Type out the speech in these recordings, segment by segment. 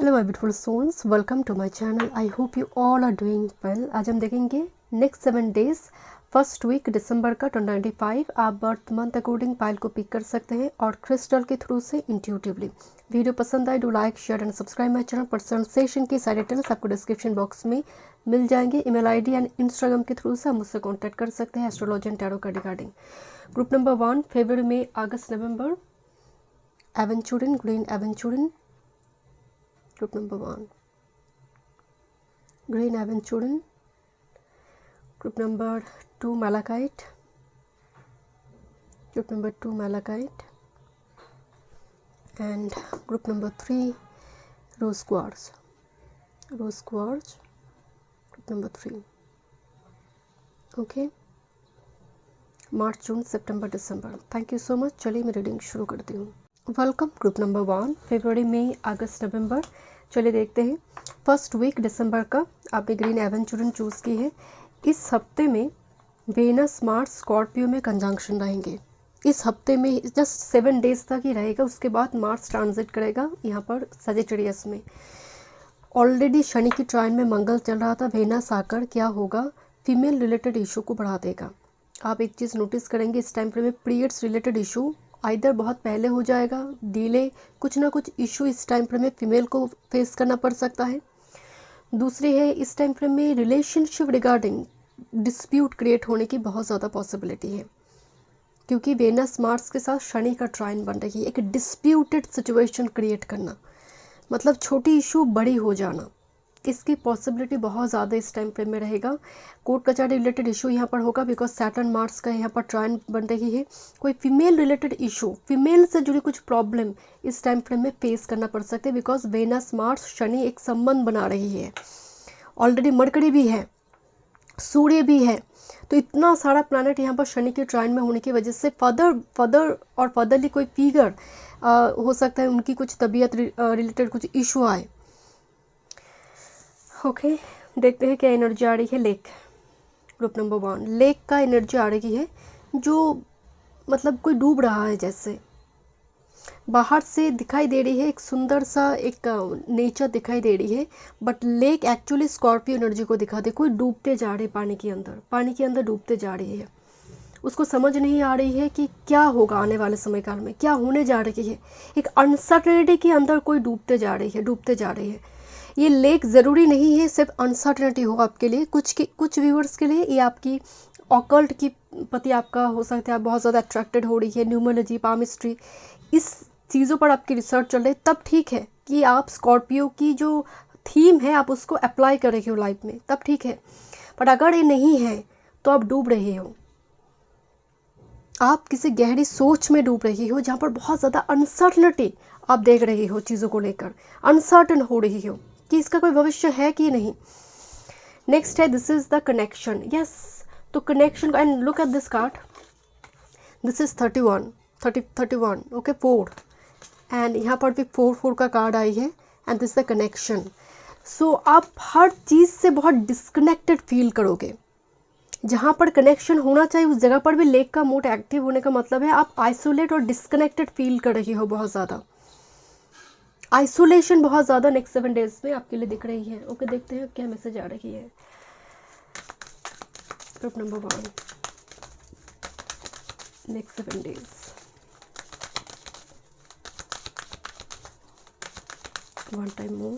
Hello my beautiful souls, welcome to my channel. I hope you all are doing well. आज हम देखेंगे next 7 days first week दिसंबर का 2025। आप birth month according pile को pick कर सकते हैं और क्रिस्टल के थ्रू से इंट्यूटिवली। वीडियो पसंद आए do like share and subscribe my channel. Personal session की सारे डिटेल्स आपको डिस्क्रिप्शन बॉक्स में मिल जाएंगे। ईमेल आईडी एंड इंस्टाग्राम के थ्रू से आप मुझसे कॉन्टैक्ट कर सकते हैं एस्ट्रोलॉजी एंड टैरो का रिगार्डिंग। ग्रुप नंबर 1 फरवरी में अगस्त नवंबर aventurine green aventurine. Group number 1 green aventurine. Group number 2 malachite. Group number 2 malachite. And group number 3 rose quartz. Rose quartz. Group number 3. Okay. March June September December. Thank you so much. चलिए मैं reading शुरू करती हूँ। Welcome group number 1 फरवरी मई अगस्त नवंबर। चलिए देखते हैं first week दिसंबर का। आपने ग्रीन एवेंचुरिन चूज़ की है। इस हफ्ते में वेनस मार्स स्कॉर्पियो में कंजंक्शन रहेंगे। इस हफ्ते में जस्ट 7 डेज तक ही रहेगा, उसके बाद मार्स ट्रांजिट करेगा यहाँ पर सजिटेरियस में। ऑलरेडी शनि की ट्राइन में मंगल चल रहा था, वेनस आकर क्या होगा, फीमेल रिलेटेड इशू को बढ़ा देगा। आप एक चीज़ नोटिस करेंगे इस टाइम फ्रेम में पीरियड्स रिलेटेड इशू आइदर बहुत पहले हो जाएगा, डिले, कुछ ना कुछ इशू इस टाइम फ्रेम में फीमेल को फेस करना पड़ सकता है। दूसरी है इस टाइम फ्रेम में रिलेशनशिप रिगार्डिंग डिस्प्यूट क्रिएट होने की बहुत ज़्यादा पॉसिबिलिटी है, क्योंकि वेनस मार्स के साथ शनि का ट्राइन बन रही है। एक डिस्प्यूटेड सिचुएशन क्रिएट करना मतलब छोटी इशू बड़ी हो जाना, इसकी पॉसिबिलिटी बहुत ज़्यादा इस टाइम फ्रेम में रहेगा। कोर्ट कचहरी रिलेटेड इशू यहाँ पर होगा, बिकॉज सैटर्न मार्स का यहाँ पर ट्राइन बन रही है। कोई फीमेल रिलेटेड इशू, फीमेल से जुड़ी कुछ प्रॉब्लम इस टाइम फ्रेम में फेस करना पड़ सकते हैं, बिकॉज वेनस मार्स शनि एक संबंध बना रही है। ऑलरेडी मरकरी भी है, सूर्य भी है, तो इतना सारा प्लैनेट यहाँ पर शनि के ट्राइन में होने की वजह से फर्दरली कोई फिगर हो सकता है, उनकी कुछ तबीयत रिलेटेड कुछ इशू आए। ओके देखते हैं क्या एनर्जी आ रही है। लेक ग्रुप नंबर 1 लेक का एनर्जी आ रही है, जो मतलब कोई डूब रहा है, जैसे बाहर से दिखाई दे रही है एक सुंदर सा एक नेचर दिखाई दे रही है, but lake actually Scorpio energy को दिखा दे। कोई डूबते जा रहे पानी के अंदर डूबते जा रही है। उसको समझ नहीं आ रही है कि क्या होगा आने वाले समय काल में, क्या होने जा रही है। एक अनसर्टेनिटी के अंदर कोई डूबते जा रही है। ये लेक ज़रूरी नहीं है सिर्फ अनसर्टेनिटी हो आपके लिए, कुछ व्यूअर्स के लिए ये आपकी ऑकल्ट की प्रति आपका हो सकता है, आप बहुत ज़्यादा अट्रैक्टेड हो रही है, न्यूमरोलॉजी, पामिस्ट्री, इस चीज़ों पर आपकी रिसर्च चल रही है, तब ठीक है कि आप स्कॉर्पियो की जो थीम है आप उसको अप्लाई कर रही हो लाइफ में, तब ठीक है। बट अगर ये नहीं है तो आप डूब रहे हो, आप किसी गहरी सोच में डूब रही हो, जहाँ पर बहुत ज़्यादा अनसर्टनिटी आप देख रही हो, चीज़ों को लेकर अनसर्टन हो रही हो कि इसका कोई भविष्य है कि नहीं। नेक्स्ट है this is the connection. Yes, तो connection and look at this card, this is 31 okay 4 and यहाँ पर भी 4 का कार्ड आई है and this the connection. So आप हर चीज़ से बहुत डिस्कनेक्टेड फील करोगे। जहाँ पर कनेक्शन होना चाहिए उस जगह पर भी लेक का मोड एक्टिव होने का मतलब है आप आइसोलेट और डिस्कनेक्टेड फील कर रही हो। बहुत ज़्यादा आइसोलेशन बहुत ज़्यादा नेक्स्ट 7 डेज में आपके लिए दिख रही है। ओके देखते हैं क्या मैसेज आ रही है। Group number 1 next 7 days. One time मोर।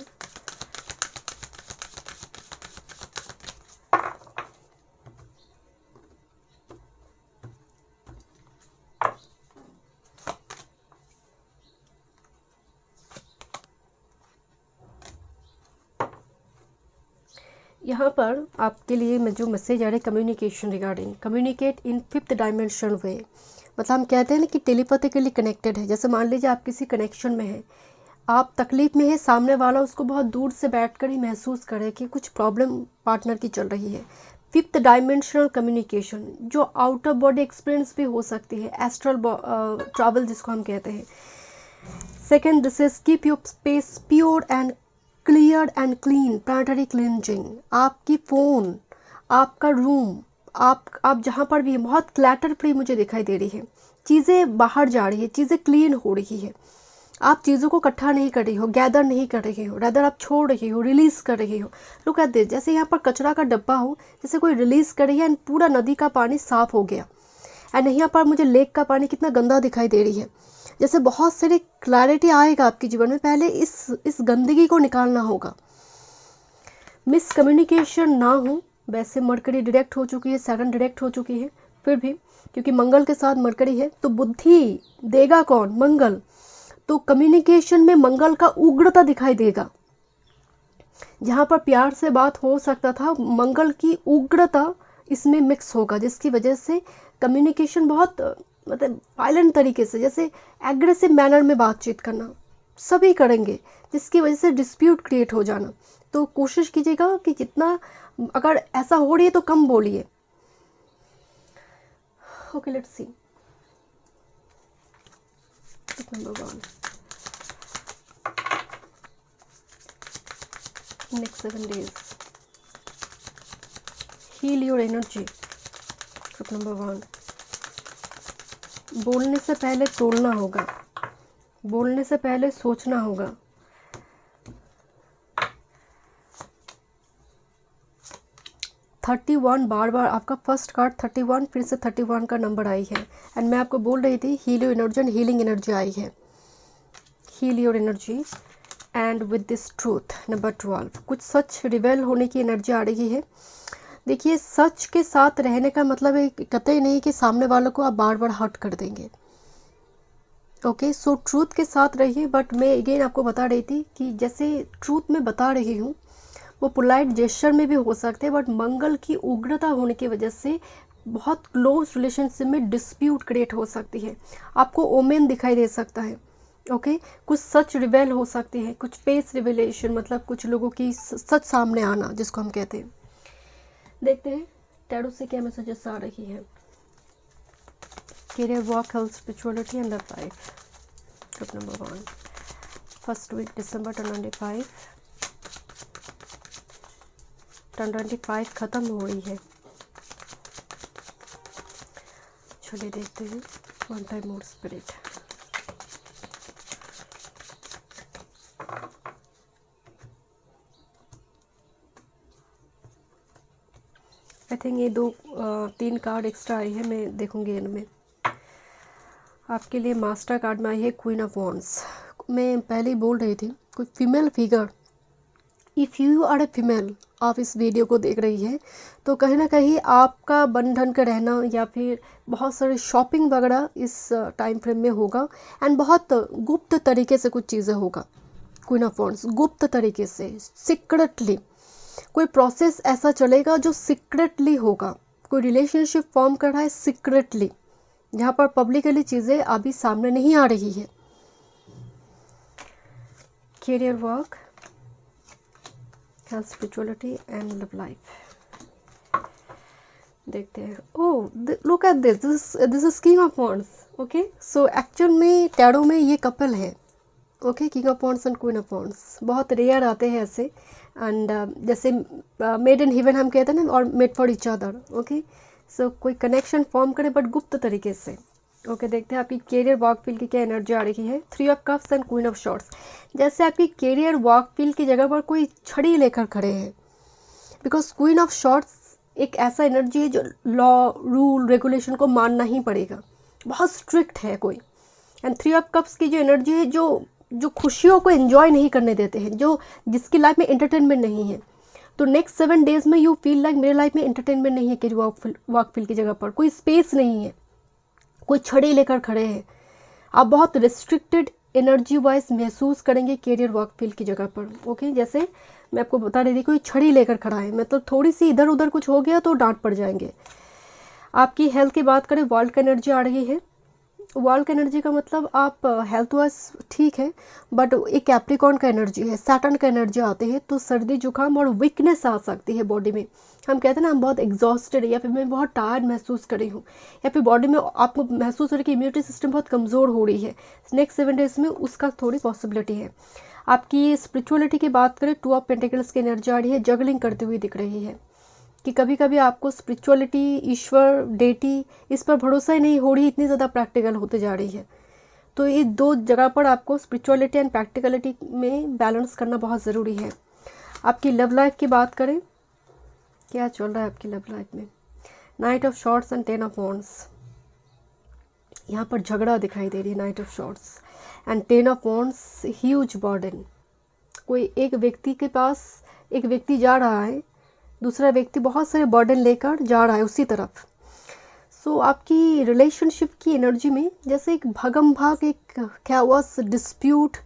यहाँ पर आपके लिए मैं जो मैसेज आ रहा है communication regarding, communicate in 5th dimension way. मतलब हम कहते हैं ना कि टेलीपैथिकली कनेक्टेड है। जैसे मान लीजिए आप किसी कनेक्शन में हैं, आप तकलीफ में है, सामने वाला उसको बहुत दूर से बैठकर ही महसूस करे कि कुछ प्रॉब्लम पार्टनर की चल रही है। 5th डायमेंशनल कम्युनिकेशन जो आउट ऑफ बॉडी एक्सपीरियंस भी हो सकती है, एस्ट्रल ट्रैवल जिसको हम कहते हैं। Second this is keep your space pure and clear and clean, planetary cleansing. आपकी फ़ोन, आपका रूम, आप जहाँ पर भी बहुत क्लैटर फ्री मुझे दिखाई दे रही है। चीज़ें बाहर जा रही है, चीज़ें क्लीन हो रही है। आप चीज़ों को इकट्ठा नहीं कर रही हो, गैदर नहीं कर रही हो, रैदर आप छोड़ रही हो, रिलीज़ कर रही हो। लुक एट दिस, जैसे यहाँ पर कचरा का डब्बा हो, जैसे कोई रिलीज़ कर रही है एंड पूरा नदी का पानी साफ़ हो गया। एंड यहाँ पर मुझे लेक का पानी कितना गंदा दिखाई दे रही है। जैसे बहुत सारी क्लैरिटी आएगा आपके जीवन में, पहले इस गंदगी को निकालना होगा। मिसकम्युनिकेशन ना हो। वैसे मरकरी डायरेक्ट हो चुकी है, सैटर्न डायरेक्ट हो चुकी है, फिर भी क्योंकि मंगल के साथ मरकरी है तो बुद्धि देगा कौन? मंगल। तो कम्युनिकेशन में मंगल का उग्रता दिखाई देगा। जहाँ पर प्यार से बात हो सकता था, मंगल की उग्रता इसमें मिक्स होगा, जिसकी वजह से कम्युनिकेशन बहुत मतलब वायलेंट तरीके से, जैसे एग्रेसिव मैनर में बातचीत करना सभी करेंगे, जिसकी वजह से डिस्प्यूट क्रिएट हो जाना। तो कोशिश कीजिएगा कि जितना, अगर ऐसा हो रही है तो कम बोलिए। Okay, let's see number 1 next 7 days. Heal your energy. Step number 1. बोलने से पहले तोलना होगा, बोलने से पहले सोचना होगा। बार बार आपका फर्स्ट कार्ड 31, फिर से 31 का नंबर आई है। एंड मैं आपको बोल रही थी heal your energy and healing energy आई है। Heal your energy and with this truth number 12, कुछ सच रिवेल होने की एनर्जी आ रही है। देखिए, सच के साथ रहने का मतलब है कतई नहीं कि सामने वालों को आप बार बार हर्ट कर देंगे। ओके, सो ट्रूथ के साथ रहिए। बट मैं अगेन आपको बता रही थी कि जैसे ट्रूथ में बता रही हूँ वो पोलाइट जेस्चर में भी हो सकते हैं, बट मंगल की उग्रता होने की वजह से बहुत क्लोज रिलेशनशिप में डिस्प्यूट क्रिएट हो सकती है। आपको ओमेन दिखाई दे सकता है। ओके, कुछ सच रिवेल हो सकती है, कुछ फेस रिवेलेशन, मतलब कुछ लोगों की सच सामने आना, जिसको हम कहते हैं। देखते हैं टैरो से क्या मैसेजेस आ रही है। Career, work, health, spirituality and love life. Step number 1, first week दिसंबर 2025। 2025 खत्म हो रही है। चलिए देखते हैं one time more spirit. I think ये 3 कार्ड एक्स्ट्रा आई है, मैं देखूंगी इनमें। आपके लिए मास्टर कार्ड में आई है क्वीन ऑफ वॉन्ड्स। मैं पहले ही बोल रही थी, कोई female figure, if you are a female, आप इस वीडियो को देख रही है तो कहीं ना कहीं आपका बंधन का रहना या फिर बहुत सारी शॉपिंग वगैरह इस टाइम फ्रेम में होगा। एंड बहुत गुप्त तरीके से कुछ चीज़ें होगा। क्वीन ऑफ वॉन्ड्स, गुप्त तरीके से, सीक्रेटली कोई प्रोसेस ऐसा चलेगा जो सीक्रेटली होगा। कोई रिलेशनशिप फॉर्म कर रहा है सीक्रेटली, जहाँ पर पब्लिकली चीज़ें अभी सामने नहीं आ रही है। Career, work, health, spirituality and love life. देखते हैं। Oh, look at this is king of wands. Okay, so actual में टैरो में ये कपल है। Okay, king of wands and queen of wands बहुत रेयर आते हैं ऐसे। एंड जैसे मेड इन हेवन हम कहते हैं ना, और made for each other. Okay, so कोई कनेक्शन फॉर्म करे बट गुप्त तरीके से। ओके, देखते हैं आपकी कैरियर, वर्क फील्ड की क्या एनर्जी आ रही है। 3 of cups and queen of shorts. जैसे आपकी कैरियर, वर्क फील्ड की जगह पर कोई छड़ी लेकर खड़े हैं, बिकॉज क्वीन ऑफ शॉर्ट्स एक ऐसा एनर्जी है जो लॉ, रूल, रेगुलेशन को मानना ही पड़ेगा, बहुत स्ट्रिक्ट है कोई। एंड 3 ऑफ कप्स की जो एनर्जी है, जो खुशियों को एंजॉय नहीं करने देते हैं, जो जिसकी लाइफ में एंटरटेनमेंट नहीं है। तो नेक्स्ट 7 डेज में यू फील लाइक मेरे लाइफ में एंटरटेनमेंट नहीं है, कि वर्क फील्ड की जगह पर कोई स्पेस नहीं है, कोई छड़ी लेकर खड़े हैं। आप बहुत रिस्ट्रिक्टेड एनर्जी वाइज महसूस करेंगे कैरियर, वर्क फील्ड की जगह पर। ओके, जैसे मैं आपको बता रही थी कोई छड़ी लेकर खड़ा है, मतलब थोड़ी सी इधर उधर कुछ हो गया तो डांट पड़ जाएंगे। आपकी हेल्थ की बात करें, वर्ल्ड का एनर्जी आ रही है। वर्ल्ड का एनर्जी का मतलब आप हेल्थ वाइज ठीक है, बट एक कैप्रिकॉर्न का एनर्जी है, सैटर्न का एनर्जी आते हैं, तो सर्दी जुकाम और वीकनेस आ सकती है बॉडी में। हम कहते हैं ना, हम बहुत एग्जॉस्टेड है, या फिर मैं बहुत टायर्ड महसूस कर रही हूँ, या फिर बॉडी में आपको महसूस हो रहा है कि इम्यूनिटी सिस्टम बहुत कमज़ोर हो रही है। नेक्स्ट 7 डेज में उसका थोड़ी पॉसिबिलिटी है। आपकी स्पिरिचुअलिटी की बात करें, 2 ऑफ पेंटिकल्स की एनर्जी आ रही है, जगलिंग करती हुई दिख रही है कि कभी कभी आपको स्पिरिचुअलिटी, ईश्वर, डेटी, इस पर भरोसा ही नहीं हो रही, इतनी ज़्यादा प्रैक्टिकल होते जा रही है। तो ये दो जगह पर आपको स्पिरिचुअलिटी एंड प्रैक्टिकलिटी में बैलेंस करना बहुत ज़रूरी है। आपकी लव लाइफ की बात करें, क्या चल रहा है आपकी लव लाइफ में? Night of shorts and 10 of wands. यहाँ पर झगड़ा दिखाई दे रही है, night of shorts and 10 of wands, huge burden. कोई एक व्यक्ति के पास, एक व्यक्ति जा रहा है, दूसरा व्यक्ति बहुत सारे बर्डन लेकर जा रहा है उसी तरफ। सो आपकी रिलेशनशिप की एनर्जी में जैसे एक भागम भाग, एक क्या हुआ डिस्प्यूट,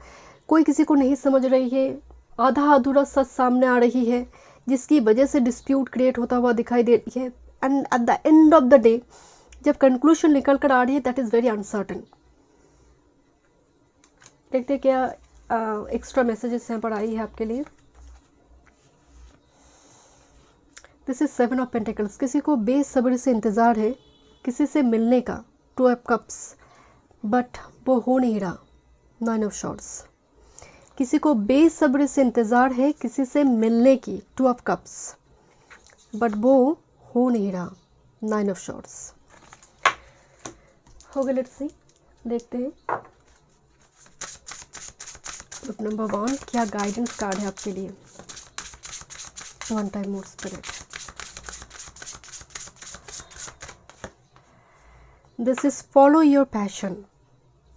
कोई किसी को नहीं समझ रही है, आधा अधूरा सच सामने आ रही है, जिसकी वजह से डिस्प्यूट क्रिएट होता हुआ दिखाई दे रही है। And at the end of the day जब कंक्लूजन निकल कर आ रही है, दैट इज़ वेरी अनसर्टन। देखते क्या एक्स्ट्रा मैसेजेस यहाँ पर आई है आपके लिए। This is 7 of pentacles. किसी को बेसब्री से इंतज़ार है किसी से मिलने का, 2 ऑफ कप्स, बट वो हो नहीं रहा, 9 ऑफ शॉर्ट्स। किसी को बेसब्री से इंतज़ार है किसी से मिलने की, 2 ऑफ कप्स, बट वो हो नहीं रहा, 9 ऑफ शॉर्ट्स। हो गए, लेट्स सी, देखते हैं ग्रुप नंबर 1 क्या गाइडेंस कार्ड है आपके लिए। 1 time more spirit. This is follow your passion.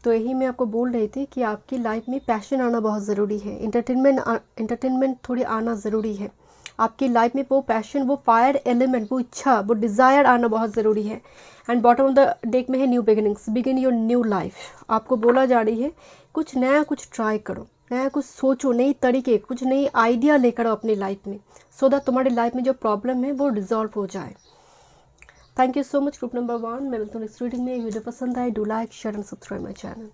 तो यही मैं आपको बोल रही थी कि आपकी लाइफ में पैशन आना बहुत ज़रूरी है, एंटरटेनमेंट थोड़ी आना ज़रूरी है आपकी लाइफ में। वो पैशन, वो फायर एलिमेंट, वो इच्छा, वो डिज़ायर आना बहुत ज़रूरी है। And bottom of the deck में है new beginnings, begin your new life. आपको बोला जा रही है कुछ नया, कुछ ट्राई करो, नया कुछ सोचो, नई तरीके, कुछ नई आइडिया लेकर आओ अपनी लाइफ में, सो दैट तुम्हारी लाइफ में जो प्रॉब्लम है वो रिजॉल्व हो जाए। Thank you so much group number 1। मैं मिलता हूँ नेक्स्ट रीडिंग में। वीडियो पसंद आए, do like, share and subscribe my channel.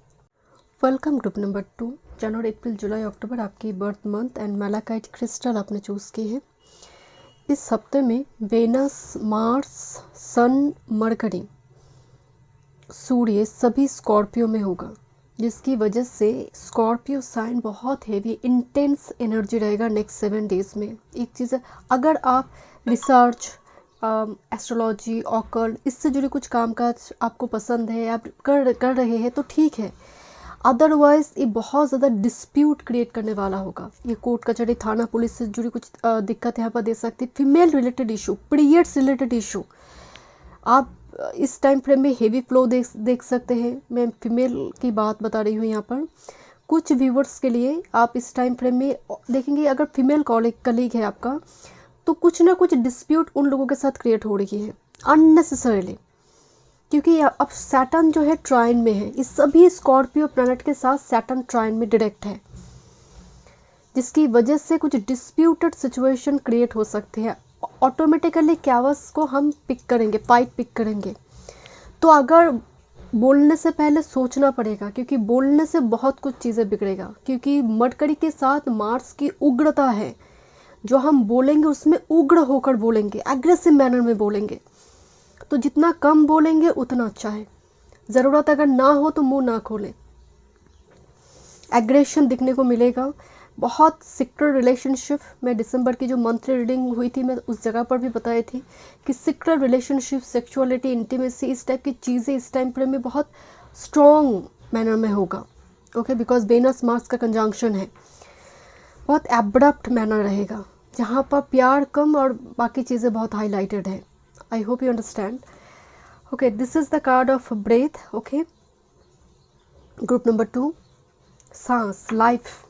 Welcome group number 2। जनवरी, अप्रैल, जुलाई, अक्टूबर आपकी birth month and malachite crystal आपने चूज़ की है। इस हफ्ते में वेनस, मार्स, सन, मरकरी, सूर्य सभी स्कॉर्पियो में होगा, जिसकी वजह से स्कॉर्पियो साइन बहुत हेवी इंटेंस एनर्जी रहेगा नेक्स्ट 7 डेज़ में। एक चीज़ है, अगर आप रिसर्च, एस्ट्रोलॉजी, ऑकल्ट, इससे जुड़े कुछ कामकाज आपको पसंद है, आप कर रहे हैं तो ठीक है। अदरवाइज़ ये बहुत ज़्यादा डिस्प्यूट क्रिएट करने वाला होगा। ये कोर्ट कचहरी, थाना, पुलिस से जुड़ी कुछ दिक्कत यहाँ पर दे सकती है। Female related issue, periods related issue आप इस टाइम फ्रेम में हेवी फ्लो देख सकते हैं। मैं फीमेल की बात बता रही हूँ यहाँ पर। कुछ व्यूवर्स के लिए आप इस टाइम फ्रेम में देखेंगे, अगर फीमेल कलीग है आपका, तो कुछ ना कुछ डिस्प्यूट उन लोगों के साथ क्रिएट हो रही है अननेसेसरीली, क्योंकि अब सैटर्न जो है ट्राइन में है। इस सभी स्कॉर्पियो प्लैनेट के साथ सैटर्न ट्राइन में डायरेक्ट है, जिसकी वजह से कुछ डिस्प्यूटेड सिचुएशन क्रिएट हो सकते हैं। ऑटोमेटिकली कैवस को हम पिक करेंगे, फाइट पिक करेंगे। तो अगर बोलने से पहले सोचना पड़ेगा, क्योंकि बोलने से बहुत कुछ चीज़ें बिगड़ेगा। क्योंकि मरकरी के साथ मार्स की उग्रता है, जो हम बोलेंगे उसमें उग्र होकर बोलेंगे, एग्रेसिव मैनर में बोलेंगे। तो जितना कम बोलेंगे उतना अच्छा है। ज़रूरत अगर ना हो तो मुंह ना खोलें। एग्रेशन दिखने को मिलेगा। बहुत सीक्रेट रिलेशनशिप में दिसंबर की जो मंथली रीडिंग हुई थी, मैं उस जगह पर भी बताई थी कि सीक्रेट रिलेशनशिप, सेक्सुअलिटी, इंटीमेसी, इस टाइप की चीज़ें इस टाइम फ्रेम में बहुत स्ट्रॉन्ग मैनर में होगा। ओके, बिकॉज वेनस मार्स का कंजंक्शन है। बहुत एब्रप्ट मैनर रहेगा, जहाँ पर प्यार कम और बाकी चीज़ें बहुत हाईलाइटेड है। I hope you understand. Okay, this is the card of breath. Okay, group number 2, सांस, life.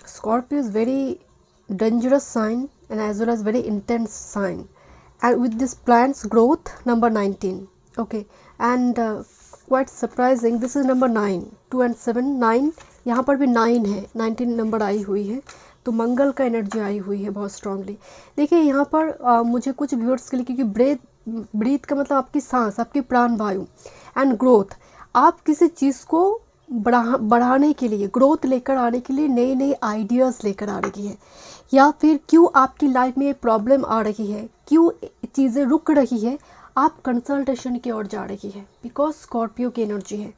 Scorpio is very dangerous sign and as well as very intense sign, and with this plants growth, number 19. Okay, and quite surprising, this is number 9, 2 and 7, 9, यहाँ पर भी 9 है, 19 number आई हुई है। तो मंगल का energy आई हुई है बहुत स्ट्रांगली। देखिए यहाँ पर मुझे कुछ व्यूअर्स के लिए, क्योंकि ब्रीथ का मतलब आपकी सांस, आपकी प्राण वायु, एंड ग्रोथ, आप किसी चीज़ को बढ़ाने के लिए, ग्रोथ लेकर आने के लिए नए नए आइडियाज़ लेकर आ रही है, या फिर क्यों आपकी लाइफ में प्रॉब्लम आ रही है, क्यों चीज़ें रुक रही है, आप कंसल्टेशन की ओर जा रही है। बिकॉज स्कॉर्पियो की एनर्जी है,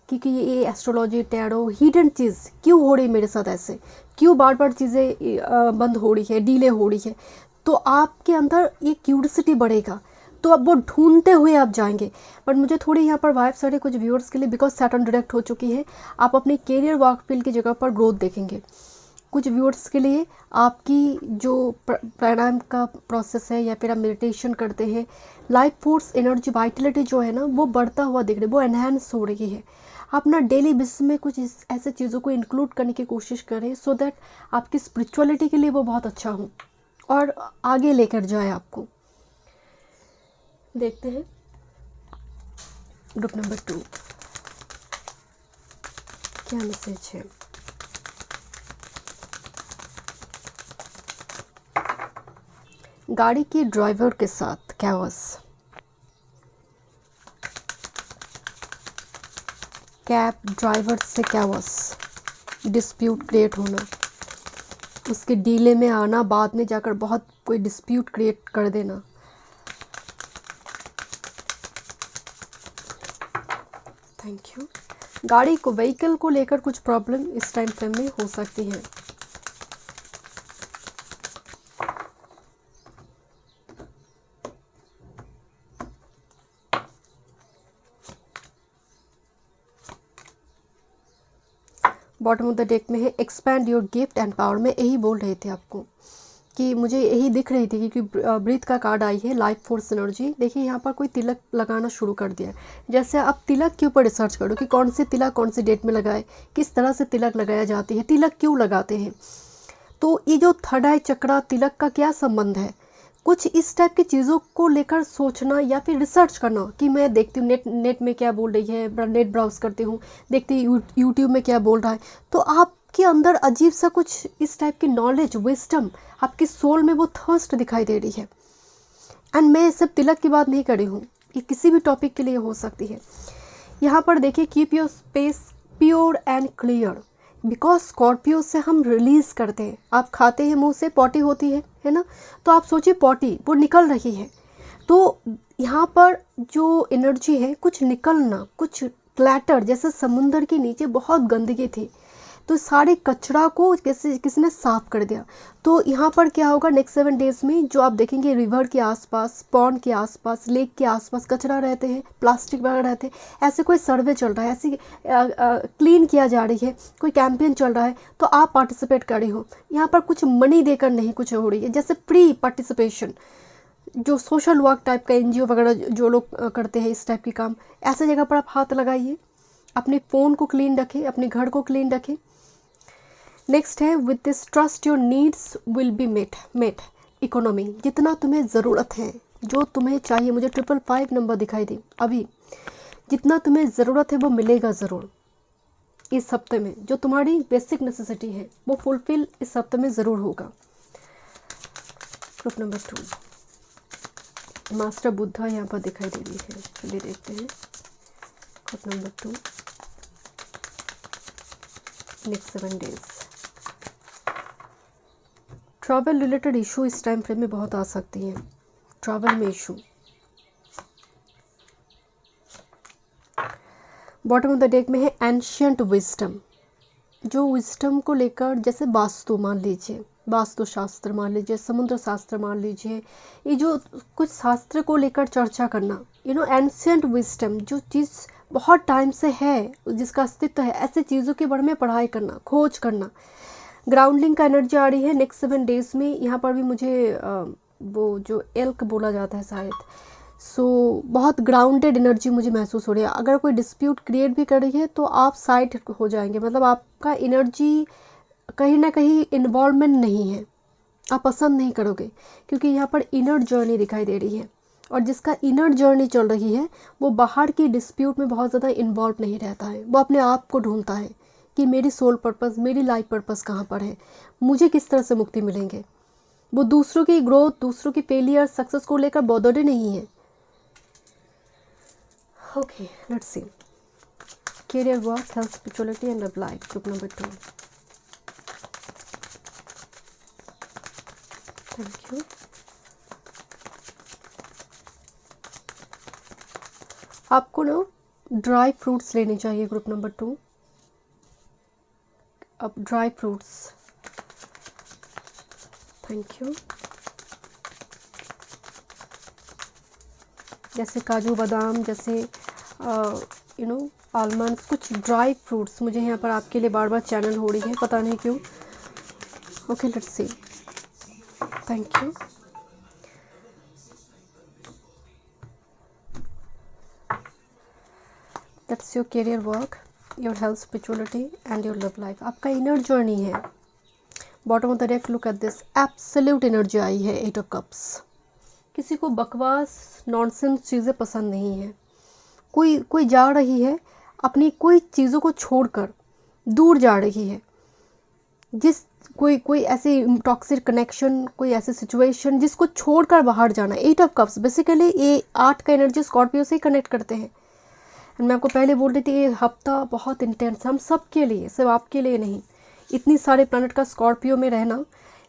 क्योंकि ये एस्ट्रोलॉजी, टैरो, हिडन चीज़ क्यों हो रही है मेरे साथ ऐसे, क्यों बार बार चीज़ें बंद हो रही है, डिले हो रही है। तो आपके अंदर ये क्यूरियोसिटी बढ़ेगा, तो अब वो ढूंढते हुए आप जाएंगे। बट मुझे थोड़ी यहाँ पर वाइब्स आ रही कुछ व्यूअर्स के लिए, बिकॉज सैटर्न डायरेक्ट हो चुकी है, आप अपने कैरियर वर्क फील्ड की जगह पर ग्रोथ देखेंगे। कुछ व्यूअर्स के लिए आपकी जो प्राणायाम का प्रोसेस है या फिर आप मेडिटेशन करते हैं, लाइफ फोर्स एनर्जी वाइटलिटी जो है ना वो बढ़ता हुआ दिख रहा है, वो एनहांस हो रही है। आप ना डेली बेसिस में कुछ ऐसे चीज़ों को इंक्लूड करने की कोशिश करें सो दैट आपकी स्पिरिचुअलिटी के लिए वो बहुत अच्छा हो और आगे लेकर जाए आपको। देखते हैं ग्रुप नंबर 2 क्या मैसेज है। गाड़ी के ड्राइवर के साथ कैओस, कैब ड्राइवर से कैओस, डिस्प्यूट क्रिएट होना, उसके डीले में आना, बाद में जाकर बहुत कोई डिस्प्यूट क्रिएट कर देना। Thank you. गाड़ी को व्हीकल को लेकर कुछ प्रॉब्लम इस टाइम फ्रेम में हो सकती है। बॉटम ऑफ द डेक में है expand your gift and power. में यही बोल रहे थे आपको कि मुझे यही दिख रही थी क्योंकि ब्रीथ का कार्ड आई है, लाइफ फोर्स एनर्जी। देखिए यहाँ पर कोई तिलक लगाना शुरू कर दिया है। जैसे आप तिलक के ऊपर रिसर्च करो कि कौन से तिलक कौन सी डेट में लगाए, किस तरह से तिलक लगाया जाती है, तिलक क्यों लगाते हैं। तो ये जो थर्ड आई चक्रा तिलक का क्या संबंध है, कुछ इस टाइप की चीज़ों को लेकर सोचना या फिर रिसर्च करना कि मैं देखती हूँ नेट में क्या बोल रही है, नेट ब्राउज करती हूँ, देखती हूँ यूट्यूब में क्या बोल रहा है, तो आपके अंदर अजीब सा कुछ इस टाइप की नॉलेज विजडम आपकी सोल में वो थर्स्ट दिखाई दे रही है। एंड मैं सिर्फ तिलक की बात नहीं कर रही हूँ, ये किसी भी टॉपिक के लिए हो सकती है। यहाँ पर देखिए keep your space pure and clear, because Scorpio से हम रिलीज़ करते हैं। आप खाते हैं, मुंह से पॉटी होती है ना, तो आप सोचिए पॉटी वो निकल रही है। तो यहाँ पर जो एनर्जी है कुछ निकलना, कुछ क्लैटर, जैसे समुंदर के नीचे बहुत गंदगी थी तो सारे कचरा को किसी ने साफ कर दिया। तो यहाँ पर क्या होगा नेक्स्ट 7 डेज़ में, जो आप देखेंगे रिवर के आसपास, पॉन्ड के आसपास, लेक के आसपास कचरा रहते हैं, प्लास्टिक वगैरह रहते हैं, ऐसे कोई सर्वे चल रहा है, ऐसी क्लीन किया जा रही है, कोई कैंपेन चल रहा है, तो आप पार्टिसिपेट कर रही हो। यहाँ पर कुछ मनी देकर नहीं कुछ हो रही है, जैसे प्री पार्टिसिपेशन जो सोशल वर्क टाइप का एनजीओ वगैरह जो लोग करते हैं इस टाइप की काम, ऐसे जगह पर आप हाथ लगाइए। अपने फ़ोन को क्लीन रखें, अपने घर को क्लीन रखें। नेक्स्ट है with this trust your needs will be met. Economy, जितना तुम्हें ज़रूरत है, जो तुम्हें चाहिए, मुझे 555 नंबर दिखाई दी अभी, जितना तुम्हें ज़रूरत है वो मिलेगा ज़रूर इस हफ्ते में। जो तुम्हारी बेसिक नेसेसिटी है वो फुलफिल इस हफ्ते में ज़रूर होगा। ग्रुप नंबर 2 मास्टर बुद्धा यहाँ पर दिखाई दे रही है, चलिए देखते हैं। Group number 2 next 7 days. Travel related issue इस टाइम फ्रेम में बहुत आ सकती हैं, ट्रैवल में issue. Bottom of the deck में है एंशियंट विजडम, जो विजडम को लेकर, जैसे वास्तु मान लीजिए, वास्तु शास्त्र मान लीजिए, समुद्र शास्त्र मान लीजिए, ये जो कुछ शास्त्र को लेकर चर्चा करना, एंशियंट विजडम, जो चीज़ बहुत टाइम से है, जिसका अस्तित्व है, ऐसे चीज़ों के बारे में पढ़ाई करना, खोज करना। ग्राउंडिंग का एनर्जी आ रही है नेक्स्ट 7 डेज़ में। यहाँ पर भी मुझे वो जो एल्क बोला जाता है शायद, सो बहुत ग्राउंडेड एनर्जी मुझे महसूस हो रही है। अगर कोई डिस्प्यूट क्रिएट भी कर रही है तो आप साइड हो जाएंगे, मतलब आपका एनर्जी कहीं ना कहीं इन्वॉल्वमेंट नहीं है, आप पसंद नहीं करोगे, क्योंकि यहाँ पर इनर जर्नी दिखाई दे रही है। और जिसका इनर जर्नी चल रही है वो बाहर की डिस्प्यूट में बहुत ज़्यादा इन्वॉल्व नहीं रहता है, वो अपने आप को ढूंढता है कि मेरी सोल पर्पस, मेरी लाइफ पर्पस कहाँ पर है, मुझे किस तरह से मुक्ति मिलेंगे। वो दूसरों की ग्रोथ, दूसरों की फेलियर, सक्सेस को लेकर बॉदर्ड नहीं है। Okay, let's see career, work, health, spirituality and love life. Group number 2। Thank you. आपको ना ड्राई फ्रूट्स लेने चाहिए ग्रुप नंबर 2। अब ड्राई फ्रूट्स, थैंक यू। जैसे काजू बादाम, जैसे आलमंड्स, कुछ ड्राई फ्रूट्स। मुझे यहाँ पर आपके लिए बार बार चैनल हो रही है, पता नहीं क्यों। Okay, let's see. Thank you. That's your career, work, your health, spirituality and your love life. आपका इनर जर्नी है। Bottom of the deck, look at this, absolute energy आई है, 8 ऑफ कप्स। किसी को बकवास नॉनसेंस चीज़ें पसंद नहीं है। कोई जा रही है, अपनी कोई चीज़ों को छोड़कर दूर जा रही है। कोई ऐसी टॉक्सिक कनेक्शन, कोई ऐसी सिचुएशन जिसको छोड़कर बाहर जाना। 8 ऑफ कप्स बेसिकली ये 8 का एनर्जी स्कॉर्पियो से ही कनेक्ट करते हैं। मैं आपको पहले बोल रही थी ये हफ्ता बहुत इंटेंस, हम सब के लिए, सिर्फ आपके लिए नहीं। इतनी सारे प्लैनेट का स्कॉर्पियो में रहना।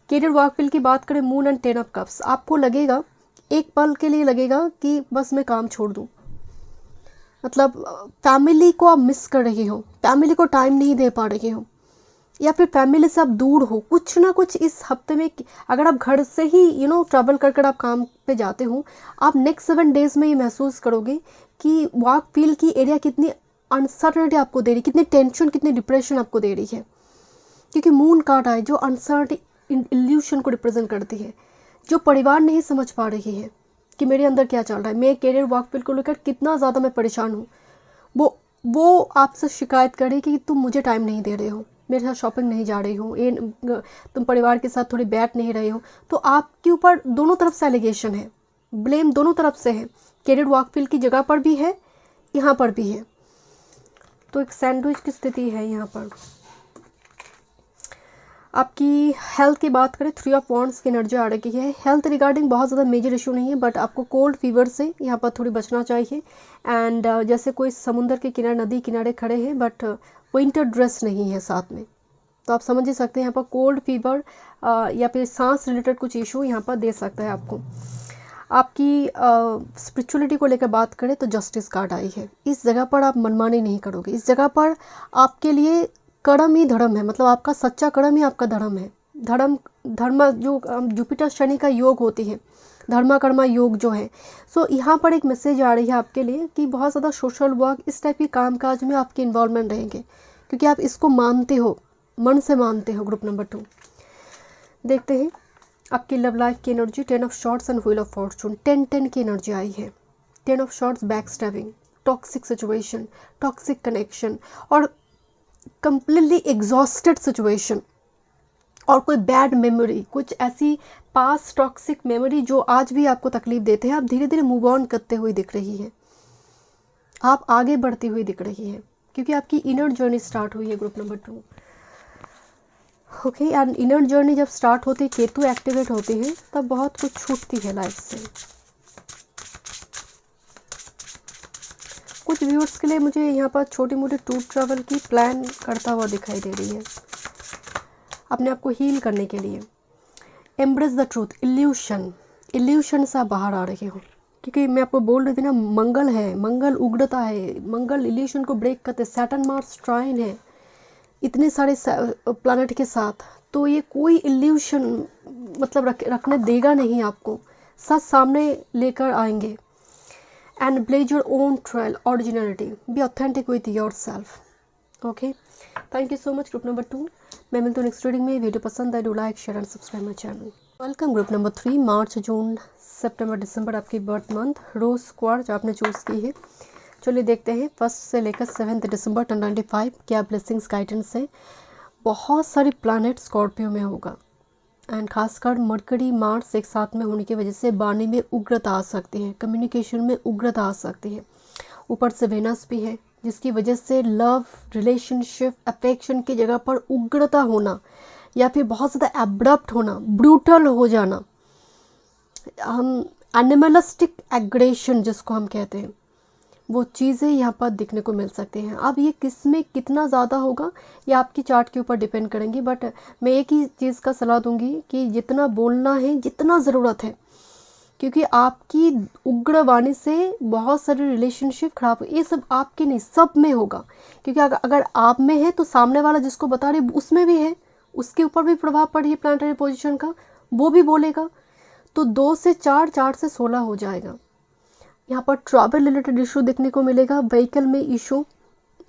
करियर वर्क फील्ड की बात करें, मून एंड 10 ऑफ कप्स। आपको लगेगा, एक पल के लिए लगेगा कि बस मैं काम छोड़ दूँ। मतलब फैमिली को आप मिस कर रही हो, फैमिली को टाइम नहीं दे पा रही हो, या फिर फैमिली से आप दूर हो। कुछ ना कुछ इस हफ्ते में, अगर आप घर से ही ट्रैवल कर आप काम पे जाते हो, आप नेक्स्ट 7 डेज़ में ये महसूस करोगे कि वर्क फील्ड की एरिया कितनी अनसर्टनिटी आपको दे रही, कितनी टेंशन, कितनी डिप्रेशन आपको दे रही है। क्योंकि मून कार्ड आए जो अनसर्टनिटी, इल्यूशन को रिप्रेजेंट करती है, जो परिवार नहीं समझ पा रही है कि मेरे अंदर क्या चल रहा है, मेरे करियर वर्क फील्ड को लेकर कितना ज़्यादा मैं परेशान हूँ। वो आपसे शिकायत करे कि तुम मुझे टाइम नहीं दे रहे हो, मेरे साथ शॉपिंग नहीं जा रही हो, ये तुम परिवार के साथ थोड़ी बैठ नहीं रहे हो। तो आपके ऊपर दोनों तरफ से एलिगेशन है, ब्लेम दोनों तरफ से है। करियर वर्क फील्ड की जगह पर भी है, यहाँ पर भी है। तो एक सैंडविच की स्थिति है यहाँ पर। आपकी हेल्थ की बात करें, 3 ऑफ वॉन्ड्स की एनर्जी आ रही है। हेल्थ रिगार्डिंग बहुत ज़्यादा मेजर इशू नहीं है, बट आपको कोल्ड फीवर से यहाँ पर थोड़ी बचना चाहिए। एंड जैसे कोई समुंदर के किनारे, नदी किनारे खड़े हैं, बट विंटर ड्रेस नहीं है साथ में, तो आप समझ ही सकते हैं यहाँ पर कोल्ड फीवर या फिर सांस रिलेटेड कुछ इशू यहाँ पर दे सकता है आपको। आपकी स्पिरिचुअलिटी को लेकर बात करें तो जस्टिस कार्ड आई है। इस जगह पर आप मनमानी नहीं करोगे, इस जगह पर आपके लिए कर्म ही धर्म है। मतलब आपका सच्चा कर्म ही आपका धर्म है। धर्म जो जुपिटर शनि का योग होती है, धर्मा कर्मा योग जो है। सो यहाँ पर एक मैसेज आ रही है आपके लिए कि बहुत ज़्यादा सोशल वर्क, इस टाइप की कामकाज में आपके इन्वॉल्वमेंट रहेंगे, क्योंकि आप इसको मानते हो, मन से मानते हो। ग्रुप नंबर 2 देखते हैं आपकी लव लाइफ की energy. 10 of shorts and wheel of Fortune. 10 की एनर्जी आई है। 10 of shorts, back stabbing, toxic situation, toxic connection और कंप्लीटली एग्जॉस्टेड सिचुएशन, और कोई बैड मेमोरी, कुछ ऐसी पास्ट टॉक्सिक मेमोरी जो आज भी आपको तकलीफ देते हैं। आप धीरे धीरे मूव ऑन करते हुए दिख रही है, आप आगे बढ़ती हुई दिख रही है, क्योंकि आपकी इनर जर्नी स्टार्ट हुई है। Group number 2 okay. And inner journey जब स्टार्ट होती है, केतु एक्टिवेट होती है, तब बहुत कुछ छूटती है लाइफ से। कुछ व्यूअर्स के लिए मुझे यहाँ पर छोटी मोटी टूर ट्रैवल की प्लान करता हुआ दिखाई दे रही है, अपने आप को हील करने के लिए। एम्ब्रेस द ट्रूथ, इल्यूशन से आप बाहर आ रहे हो, क्योंकि मैं आपको बोल रही थी ना, मंगल है, मंगल उग्रता है, मंगल इल्यूशन को ब्रेक करते। सैटर्न मार्स ट्राइन है इतने सारे प्लैनेट के साथ, तो ये कोई इल्यूशन मतलब रखने देगा नहीं आपको, सच सामने लेकर आएंगे। And blaze your own trail, originality, be authentic with yourself. Okay, thank you so much group number 2। मैं मिलती हूँ नेक्स्ट रीडिंग में। वीडियो पसंद है, do like, share and subscribe my channel. Welcome group number 3। मार्च, जून, सितंबर, दिसंबर आपकी birth month. रोज square जो आपने choose की है। चलिए देखते हैं 1 से लेकर 7 दिसंबर 2025 क्या ब्लेसिंग्स गाइडेंस है। बहुत सारे प्लैनेट स्कॉर्पियो में होगा, एंड खासकर मरकरी मार्स एक साथ में होने की वजह से वाणी में उग्रता आ सकती है, कम्युनिकेशन में उग्रता आ सकती है। ऊपर से वेनस भी है, जिसकी वजह से लव, रिलेशनशिप, अफेक्शन की जगह पर उग्रता होना, या फिर बहुत ज़्यादा एब्रप्ट होना, ब्रूटल हो जाना, हम एनिमलिस्टिक एग्रेशन जिसको हम कहते हैं, वो चीज़ें यहाँ पर दिखने को मिल सकती हैं। अब ये किस में कितना ज़्यादा होगा ये आपकी चार्ट के ऊपर डिपेंड करेंगी, बट मैं एक ही चीज़ का सलाह दूंगी कि जितना बोलना है, जितना ज़रूरत है, क्योंकि आपकी उग्रवाणी से बहुत सारे रिलेशनशिप खराब हो। ये सब आपके नहीं, सब में होगा, क्योंकि अगर आप में है तो सामने वाला जिसको बता रहे उसमें भी है, उसके ऊपर भी प्रभाव पड़ रही है प्लानिटरी पोजीशन का, वो भी बोलेगा। तो 2 से 4, 4 से 16 हो जाएगा। यहाँ पर ट्रैवल रिलेटेड इशू देखने को मिलेगा, व्हीकल में issue,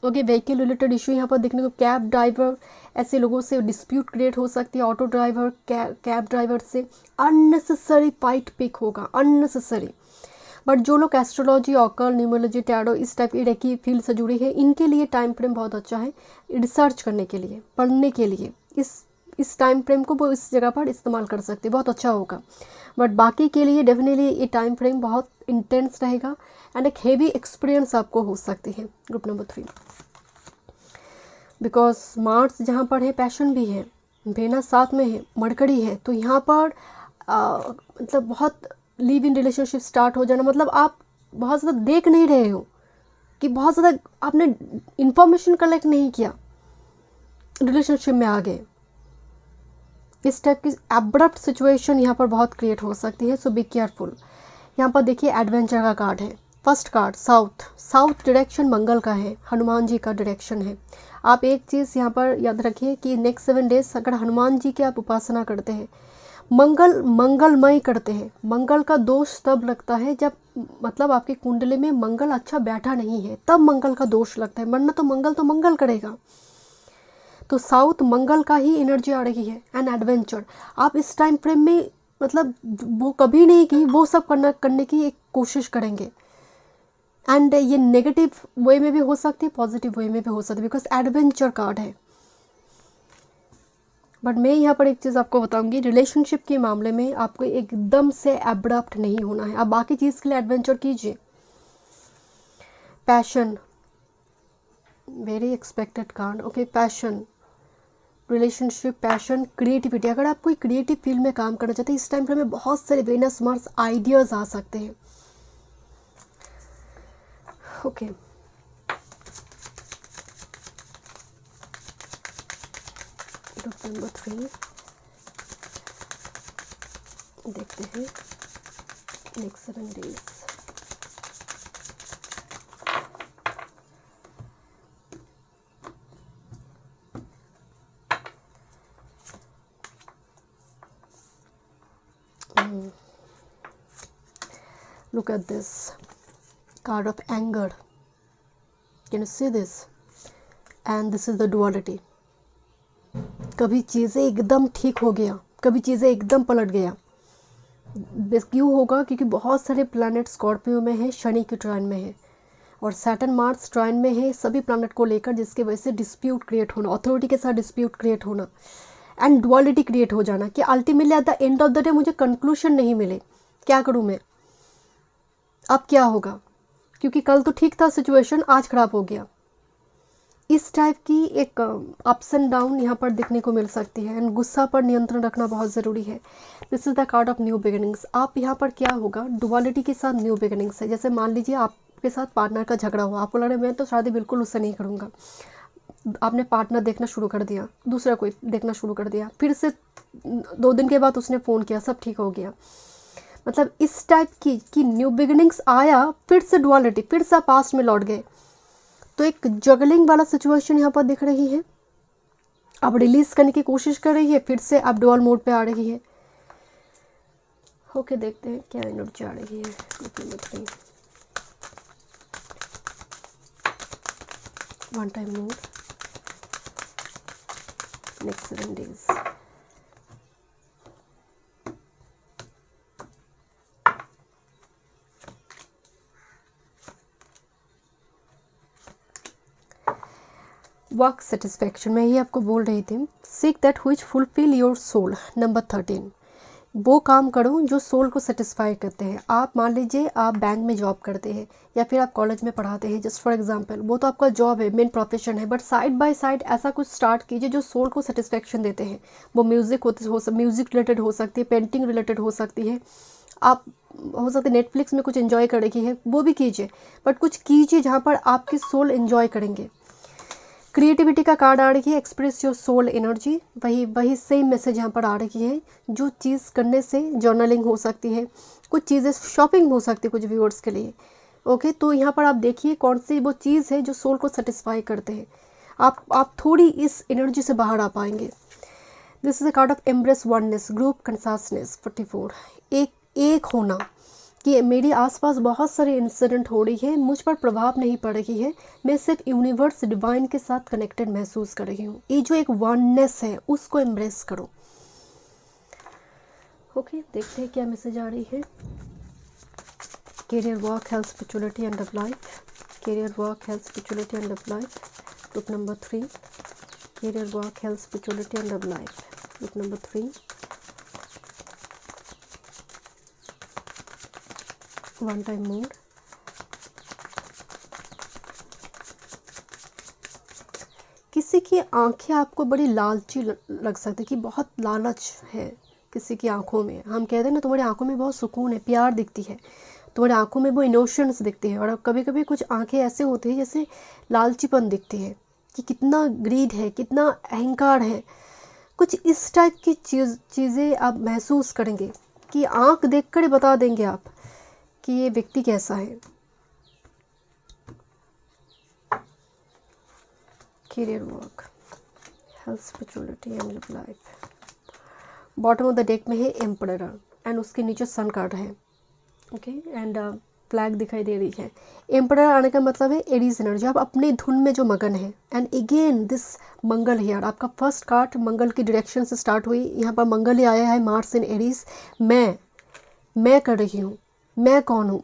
okay, vehicle related issue यहाँ पर देखने को, कैब ड्राइवर, ऐसे लोगों से डिस्प्यूट क्रिएट हो सकती है, ऑटो ड्राइवर, कैब ड्राइवर से अननेसेसरी फाइट पिक होगा, अननेसेसरी। बट जो लोग एस्ट्रोलॉजी, ऑकल, न्यूमरोलॉजी, टैरो, इस टाइप की रेकी फील्ड से जुड़ी है, इनके लिए टाइम फ्रेम बहुत अच्छा है रिसर्च करने के लिए, पढ़ने के लिए। इस टाइम फ्रेम को वो इस जगह पर इस्तेमाल कर सकते हैं, बहुत अच्छा होगा। बट बाकी के लिए डेफिनेटली ये टाइम फ्रेम बहुत इंटेंस रहेगा एंड एक हेवी एक्सपीरियंस आपको हो सकती है। ग्रुप नंबर 3, बिकॉज मार्स जहाँ पर है पैशन भी है, वेनस साथ में है, मरकरी है, तो यहाँ पर मतलब बहुत लिव इन रिलेशनशिप स्टार्ट हो जाना, मतलब आप बहुत ज़्यादा देख नहीं रहे हो कि बहुत ज़्यादा आपने इंफॉर्मेशन कलेक्ट नहीं किया, रिलेशनशिप में आ गए, इस टाइप की एब्रप्ट सिचुएशन यहाँ पर बहुत क्रिएट हो सकती है। So be careful. यहाँ पर देखिए एडवेंचर का कार्ड है। First card south, south direction मंगल का है, हनुमान जी का डायरेक्शन है। आप एक चीज़ यहाँ पर याद रखिए कि नेक्स्ट 7 डेज अगर हनुमान जी की आप उपासना करते हैं, मंगलमय करते हैं, मंगल का दोष तब लगता है जब मतलब आपकी कुंडली में मंगल अच्छा बैठा नहीं है, तब मंगल का दोष लगता है, वरना तो मंगल करेगा। तो साउथ मंगल का ही एनर्जी आ रही है एंड एडवेंचर। आप इस टाइम फ्रेम में मतलब वो कभी नहीं की, वो सब करने की एक कोशिश करेंगे एंड ये नेगेटिव वे में भी हो सकती है, पॉजिटिव वे में भी हो सकती है, बिकॉज एडवेंचर कार्ड है। बट मैं यहाँ पर एक चीज़ आपको बताऊंगी, रिलेशनशिप के मामले में आपको एकदम से एब्रप्ट नहीं होना है। आप बाकी चीज़ के लिए एडवेंचर कीजिए। Passion, very expected card, okay, passion, relationship, passion, creativity. अगर आप कोई क्रिएटिव फील्ड में काम करना चाहते हैं, इस टाइम फ्रेम में बहुत सारे वेनस मार्स आइडियाज़ आ सकते हैं, ओके। ग्रुप नंबर 3 देखते हैं next 7 days. Look at this card of anger. Can you see this? And this is the duality. कभी चीज़ें एकदम ठीक हो गया, कभी चीज़ें एकदम पलट गया। क्यों होगा? क्योंकि बहुत सारे प्लैनेट स्कॉर्पियो में है, शनि की ट्राइन में है और सैटर्न मार्स ट्राइन में है, सभी प्लैनेट को लेकर, जिसकी वजह से डिस्प्यूट क्रिएट होना, अथॉरिटी के साथ डिस्प्यूट क्रिएट होना एंड डुअलिटी क्रिएट हो जाना कि ultimately at the end of the day मुझे कंक्लूजन नहीं मिले, क्या करूँ मैं, अब क्या होगा, क्योंकि कल तो ठीक था सिचुएशन, आज खराब हो गया। इस टाइप की एक अप्स एंड डाउन यहाँ पर देखने को मिल सकती है एंड गुस्सा पर नियंत्रण रखना बहुत ज़रूरी है। This is the card of new beginnings. आप यहाँ पर क्या होगा, डुअलिटी के साथ न्यू बिगिनिंग्स है। जैसे मान लीजिए आपके साथ पार्टनर का झगड़ा हुआ, आपको लग रहा है मैं तो शादी बिल्कुल उससे नहीं करूँगा, आपने पार्टनर देखना शुरू कर दिया, दूसरा कोई देखना शुरू कर दिया, फिर से 2 दिन के बाद उसने फ़ोन किया, सब ठीक हो गया। मतलब इस टाइप की न्यू बिगिनिंग्स आया, फिर से डुअलिटी, फिर से पास्ट में लौट गए। तो एक जगलिंग वाला सिचुएशन यहाँ पर दिख रही है। अब रिलीज करने की कोशिश कर रही है, फिर से अब डुअल मोड पे आ रही है। ओके, देखते हैं क्या एनर्जी आ रही है। One time mode, next 7 days. Work satisfaction, मैं ये आपको बोल रही थी, seek that which fulfil your soul. Number 13, वो काम करो जो सोल को सेटिस्फाई करते हैं। आप मान लीजिए आप बैंक में जॉब करते हैं या फिर आप कॉलेज में पढ़ाते हैं, जस्ट फॉर एग्जांपल, वो तो आपका जॉब है, मेन प्रोफेशन है, बट साइड बाय साइड ऐसा कुछ स्टार्ट कीजिए जो सोल को सेटिस्फैक्शन देते हैं। वो म्यूज़िक म्यूज़िक रिलेटेड हो सकती है, पेंटिंग रिलेटेड हो सकती है, आप हो सकता है नेटफ्लिक्स में कुछ एंजॉय कर रही है, वो भी कीजिए, बट कुछ कीजिए जहाँ पर आपकी सोल एंजॉय करेंगे। क्रिएटिविटी का कार्ड आ रही है, एक्सप्रेस योर सोल एनर्जी, वही सेम मैसेज यहाँ पर आ रही है। जो चीज़ करने से जर्नलिंग हो सकती है, कुछ चीज़ें शॉपिंग हो सकती है कुछ व्यूअर्स के लिए, ओके। तो यहाँ पर आप देखिए कौन सी वो चीज़ है जो सोल को सेटिस्फाई करते हैं। आप थोड़ी इस एनर्जी से बाहर आ पाएंगे। This is a card of embrace oneness, group consciousness. 44, एक होना, कि मेरे आसपास बहुत सारे इंसिडेंट हो रही है, मुझ पर प्रभाव नहीं पड़ रही है, मैं सिर्फ यूनिवर्स डिवाइन के साथ कनेक्टेड महसूस कर रही हूँ। ये जो एक वननेस है उसको एम्ब्रेस करो। ओके, देखते हैं क्या मैसेज आ रही है। Career, work, health, spirituality and love life. Career, work, health, spirituality and love life. Group number 3। Career, work, health, spirituality and love life. Group number 3। One time more. किसी की आंखें आपको बड़ी लालची लग सकती है, कि बहुत लालच है किसी की आंखों में। हम कहते हैं ना, तुम्हारी आंखों में बहुत सुकून है, प्यार दिखती है, तुम्हारी आंखों में वो इमोशंस दिखते हैं। और कभी कभी कुछ आंखें ऐसे होती है जैसे लालचीपन दिखती है, कि कितना ग्रीड है, कितना अहंकार है। कुछ इस टाइप की चीज़ें आप महसूस करेंगे, कि आंख देखकर ही बता देंगे आप कि ये व्यक्ति कैसा है। Career, work, health, spirituality and love life. Bottom of the deck में है एम्परर एंड उसके नीचे सन कार्ड है। ओके, एंड फ्लैग दिखाई दे रही है। एम्परर आने का मतलब है एरीज एनर्जी, आप अपनी धुन में जो मगन है। And again this Mangal here, आपका फर्स्ट कार्ड मंगल की डायरेक्शन से स्टार्ट हुई, यहाँ पर मंगल ही आया है, मार्स इन एरीज। मैं कर रही हूँ, मैं कौन हूँ।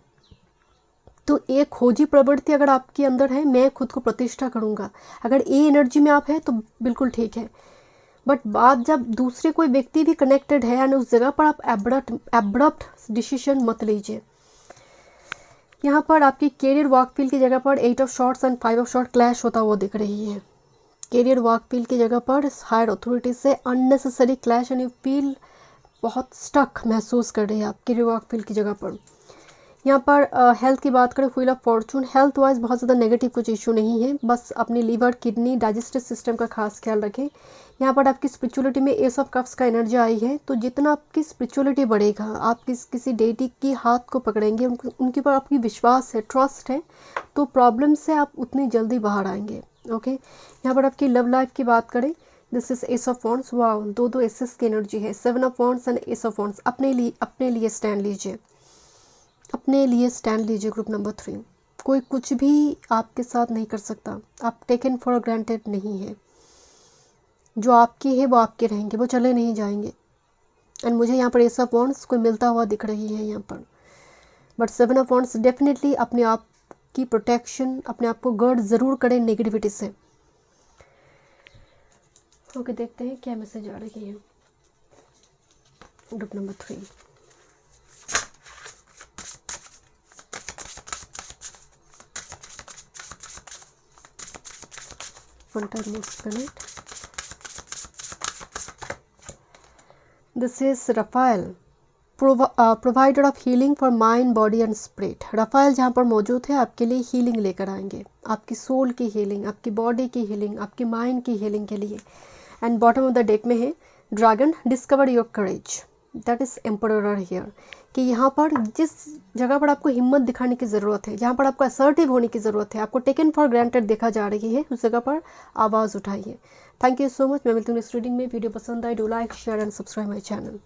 तो एक खोजी प्रवृत्ति अगर आपके अंदर है, मैं खुद को प्रतिष्ठा करूँगा, अगर ये एनर्जी में आप है तो बिल्कुल ठीक है। बट बात जब दूसरे कोई व्यक्ति भी कनेक्टेड है एंड उस जगह पर आप एब्रप्ट डिसीजन मत लीजिए। यहाँ पर आपकी कैरियर वर्क फील्ड की जगह पर 8 of shorts and 5 of short clash होता हुआ दिख रही है। कैरियर वर्क फील्ड की जगह पर हायर अथॉरिटी से unnecessary clash and you feel बहुत स्टक महसूस कर रही है आप कैरियर वर्क फील्ड की जगह पर। यहाँ पर हेल्थ की बात करें, wheel of Fortune, health wise बहुत ज़्यादा नेगेटिव कुछ इशू नहीं है, बस अपनी लीवर, किडनी, डाइजेस्टिव सिस्टम का खास ख्याल रखें। यहाँ पर आपकी स्पिरिचुअलिटी में एस ऑफ कप्स का एनर्जी आई है, तो जितना आपकी स्पिरिचुअलिटी बढ़ेगा, आप किसी डेटी की हाथ को पकड़ेंगे, उनके ऊपर आपकी विश्वास है, ट्रस्ट है, तो प्रॉब्लम से आप उतनी जल्दी बाहर आएंगे। ओके, यहाँ पर आपकी लव लाइफ की बात करें, this is S of wands. Wow, दो एसेस की एनर्जी है, 7 of wands and S of wands. अपने लिए स्टैंड लीजिए, अपने लिए स्टैंड लीजिए। ग्रुप नंबर 3, कोई कुछ भी आपके साथ नहीं कर सकता, आप टेकन फॉर ग्रांटेड नहीं है। जो आपके है वो आपके रहेंगे, वो चले नहीं जाएंगे। एंड मुझे यहाँ पर एस ऑफ वॉन्ड्स कोई मिलता हुआ दिख रही है यहाँ पर, बट 7 ऑफ वॉन्ड्स डेफिनेटली अपने आप की प्रोटेक्शन, अपने आप को गार्ड ज़रूर करें नेगेटिविटी से। ओके, देखते हैं क्या मैसेज आ रही है। Group number 3, one time more spirit. This is Raphael, provider of healing for mind, body and spirit. Raphael जहाँ पर मौजूद है आपके लिए हीलिंग लेकर आएंगे, आपकी सोल की हीलिंग, आपकी बॉडी की हीलिंग, आपकी माइंड की हीलिंग के लिए। And bottom of the deck में है dragon, discover your courage, that is emperor here, कि यहाँ पर जिस जगह पर आपको हिम्मत दिखाने की ज़रूरत है, जहाँ पर आपको असर्टिव होने की ज़रूरत है, आपको टेकन फॉर ग्रांटेड देखा जा रही है, उस जगह पर आवाज़ उठाइए। Thank you so much. मैं मिलती हूँ इस रीडिंग में। वीडियो पसंद आए, do like, share and subscribe my channel.